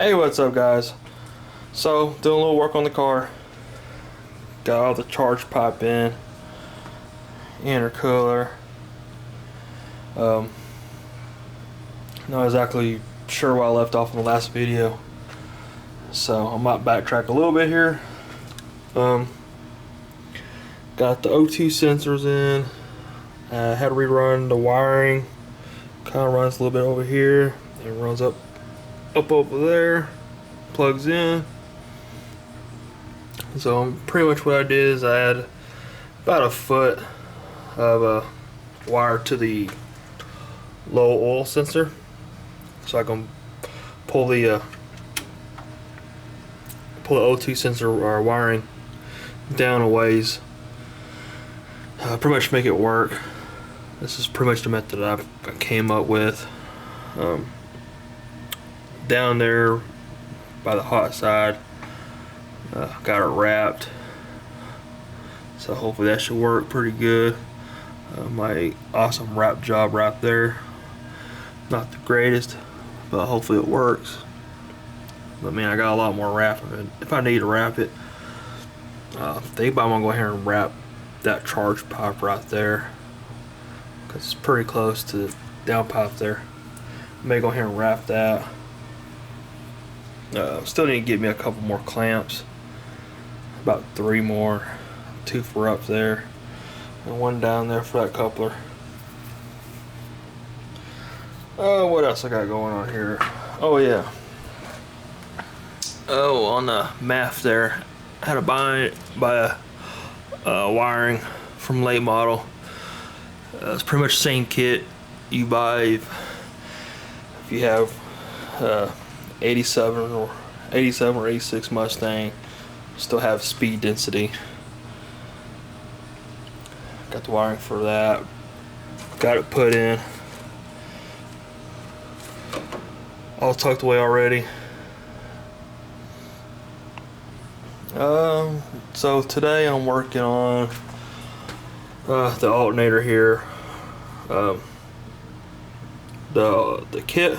Hey, what's up guys? So, doing a little work on the car. Got all the charge pipe in, intercooler. Not exactly sure where I left off in the last video, so I might backtrack a little bit here. Got the O2 sensors in. Had to rerun the wiring. Kind of runs a little bit over here. It runs up over there, plugs in. So pretty much what I did is I had about a foot of a wire to the low oil sensor, so I can pull the O2 sensor wiring down a ways. Pretty much make it work. This is pretty much the method I came up with. Down there by the hot side, got it wrapped, so hopefully that should work pretty good. My awesome wrap job right there, not the greatest, but hopefully it works. But man, I got a lot more wrapping if I need to wrap it. Think about I'm gonna go ahead and wrap that charge pipe right there, because it's pretty close to the downpipe there. I may go ahead and wrap that. Still need to get me a couple more clamps, about 3 more, 2 for up there and 1 down there for that coupler. What else I got going on here? Oh yeah, on the MAF there, I had to buy wiring from late model. It's pretty much the same kit you buy if you have 87 or 86 Mustang, still have speed density. Got the wiring for that, got it put in, all tucked away already. So today I'm working on the alternator here. The kit,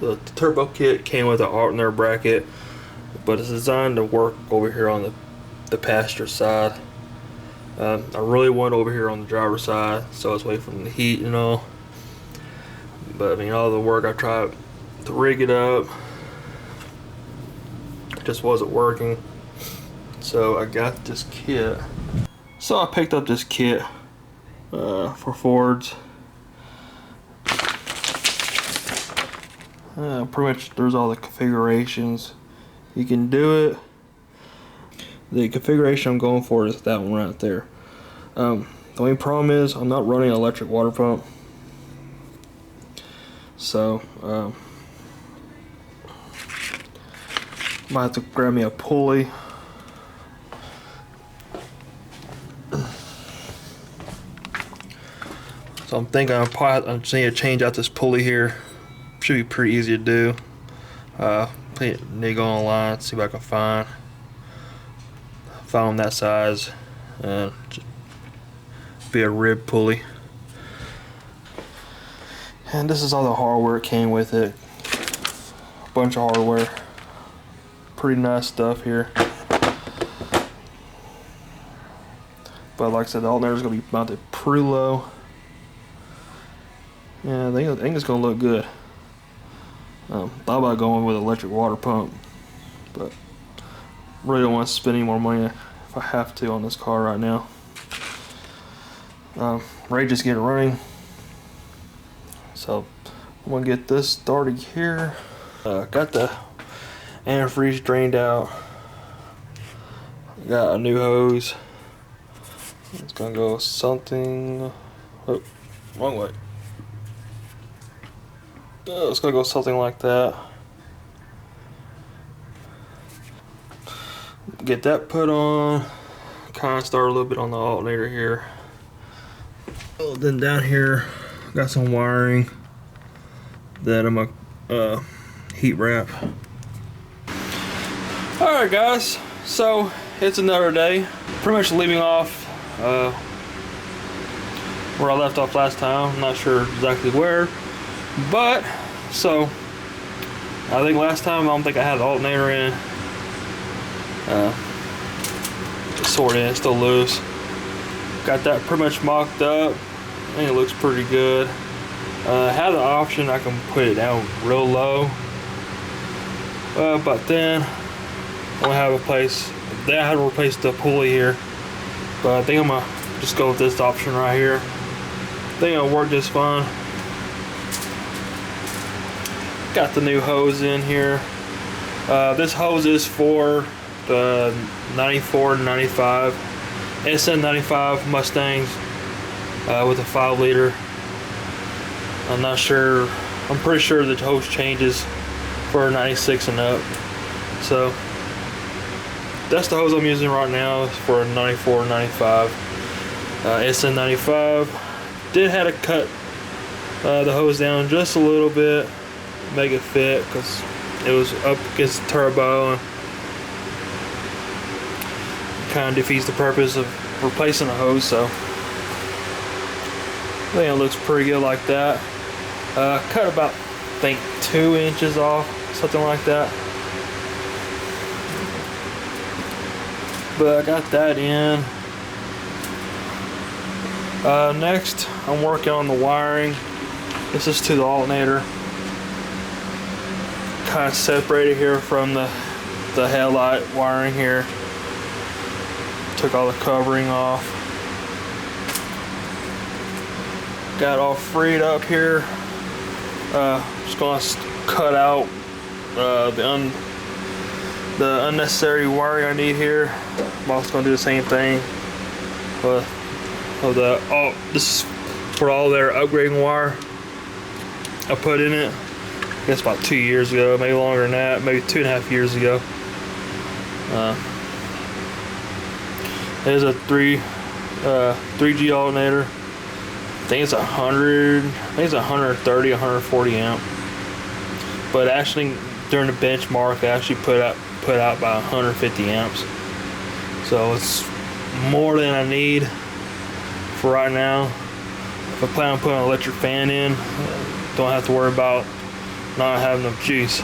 the turbo kit came with an alternator bracket, but it's designed to work over here on the passenger side. I really want over here on the driver's side, so it's away from the heat and all. But I mean, all the work I tried to rig it up, it just wasn't working. So I got this kit. So I picked up this kit for Fords. Pretty much there's all the configurations you can do it. The configuration I'm going for is that one right there. The only problem is I'm not running an electric water pump, so might have to grab me a pulley. So I'm thinking I just need to change out this pulley here. Should be pretty easy to do. Need to go online, see what I can find that size, and just be a rib pulley. And this is all the hardware it came with it. A bunch of hardware. Pretty nice stuff here. But like I said, the alternator is going to be mounted pretty low. Yeah, I think it's going to look good. Thought about going with an electric water pump, but really don't want to spend any more money if I have to on this car right now. Ready to just get it running. So I'm gonna get this started here. Got the antifreeze drained out. Got a new hose. It's gonna go something. Oh, wrong way. It's gonna go something like that. Get that put on. Kind of start a little bit on the alternator here. Then down here, got some wiring that I'm gonna heat wrap. All right, guys. So it's another day. Pretty much leaving off where I left off last time. I'm not sure exactly where. But so I think last time I don't think I had the alternator in. Sort in, still loose. Got that pretty much mocked up. I think it looks pretty good. Have the option I can put it down real low. But then I don't have a place. Then I had to replace the pulley here. But I think I'm gonna just go with this option right here. I think it'll work just fine. Got the new hose in here. This hose is for the 94 and 95 SN95 Mustangs with a 5 liter. I'm not sure. I'm pretty sure the hose changes for 96 and up. So that's the hose I'm using right now for a 94 95 SN95. Did have to cut the hose down just a little bit, make it fit, because it was up against the turbo and kind of defeats the purpose of replacing the hose. So I think it looks pretty good like that. Cut about, I think, 2 inches off, something like that. But I got that in. Next, I'm working on the wiring. This is to the alternator. Kind of separated here from the headlight wiring here. Took all the covering off. Got all freed up here. Just gonna cut out the unnecessary wiring I need here. I'm also gonna do the same thing with this is for all their upgrading wire I put in it. I guess about 2 years ago, maybe longer than that, maybe 2.5 years ago. There's a 3G alternator. I think it's 100. I think it's 130, 140 amp. But actually, during the benchmark, I actually put out about 150 amps. So it's more than I need for right now. If I plan on putting an electric fan in, don't have to worry about not having enough juice.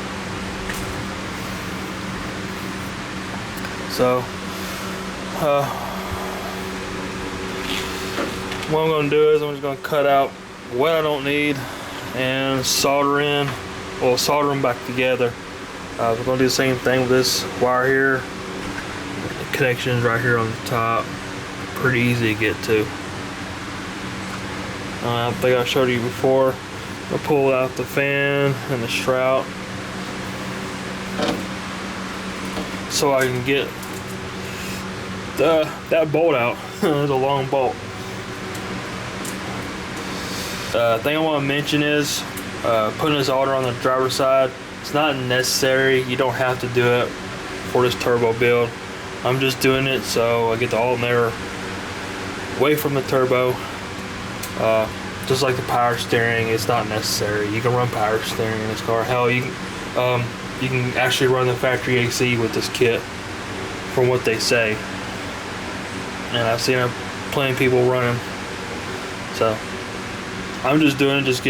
So what I'm going to do is I'm just going to cut out what I don't need and solder them back together. We're going to do the same thing with this wire here. The connections right here on the top, pretty easy to get to. I think I showed you before. I'll pull out the fan and the shroud so I can get that bolt out. It's a long bolt. Thing I want to mention is putting this alternator on the driver's side. It's not necessary. You don't have to do it for this turbo build. I'm just doing it so I get the alternator away from the turbo. Just like the power steering, it's not necessary. You can run power steering in this car. Hell, you can actually run the factory AC with this kit, from what they say. And I've seen plenty of people running. So I'm just doing it, just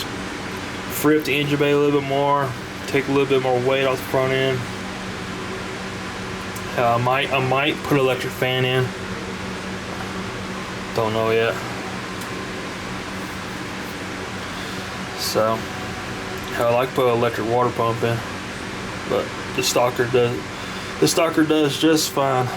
free up the engine bay a little bit more, take a little bit more weight off the front end. I might put an electric fan in. Don't know yet. So I like to put an electric water pump in, but the stalker does just fine.